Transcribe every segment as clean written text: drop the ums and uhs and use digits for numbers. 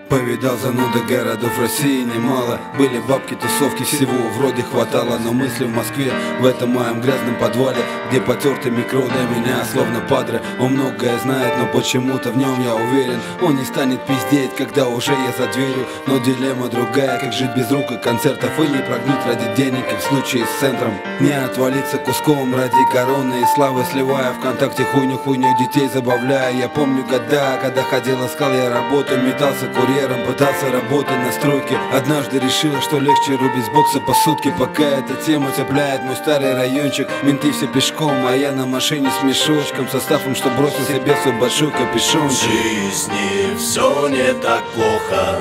Повидал зануда городов России немало. Были бабки, тусовки, всего вроде хватало. Но мысли в Москве, в этом моем грязном подвале, где потертый микро для меня словно падре. Он многое знает, но почему-то в нем я уверен. Он не станет пиздеть, когда уже я за дверью. Но дилемма другая, как жить без рук и концертов. И не прогнуть ради денег, как в случае с центром. Не отвалиться куском ради короны и славы, сливая ВКонтакте хуйню детей забавляя. Я помню года, когда ходил, искал я работу, метался курьером, пытался работать на стройке. Однажды решила, что легче рубить с бокса по сутки. Пока эта тема цепляет мой старый райончик. Менты все пешком, а я на машине с мешочком, составом, что бросил себе свой большой капюшон. В жизни все не так плохо,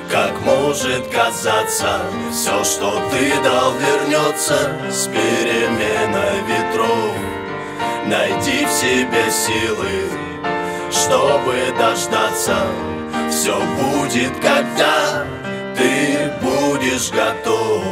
как может казаться. Все, что ты дал, вернется с переменой ветров. Найди в себе силы, чтобы дождаться. Все будет, когда ты будешь готов.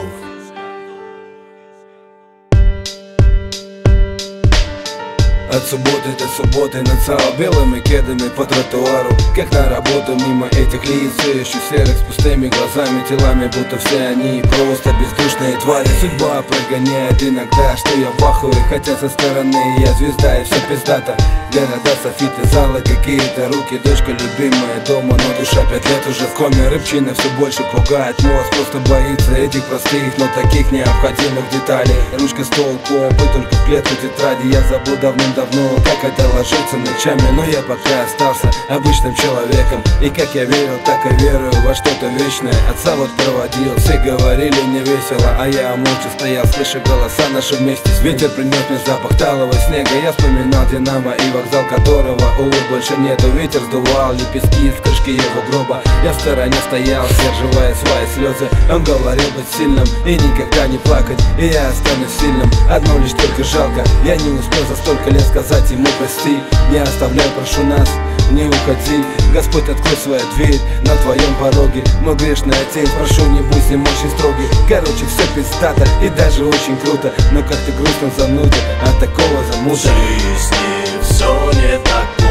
От субботы до субботы нацал белыми кедами по тротуару, как на работу мимо этих лиц, еще серых с пустыми глазами, телами, будто все они просто бездушные твари. Судьба прогоняет иногда, что я в ахуе, хотя со стороны я звезда и все пиздато. Города, софиты, залы, какие-то руки, дочка любимая дома, но душа 5 лет уже в коме. Рыбчина все больше пугает, мозг просто боится этих простых, но таких необходимых деталей. Ручка, стол, компы, только в клетку тетради. Я забыл давным-давно, как это ложится ночами, но я пока остался обычным человеком. И как я верил, так и верую во что-то вечное. Отца вот проводил, все говорили не весело, а я молча стоял, слыша голоса наши вместе. Ветер принес мне запах талого снега. Я вспоминал Динамо и вокзал, которого, увы, больше нету. Ветер сдувал лепестки из крышки его гроба. Я в стороне стоял, сдерживая свои слезы. Он говорил быть сильным и никогда не плакать, и я останусь сильным. Одно лишь только жалко, я не успел за столько лет сказать ему прости. Не оставляй, прошу нас, не уходи. Господь, открой свою дверь на твоем пороге. Мой грешный отец, прошу, не будь с ним очень строгий. Короче, все пиздато и даже очень круто, но как ты грустно зануда от такого замута. В жизни все не так плохо.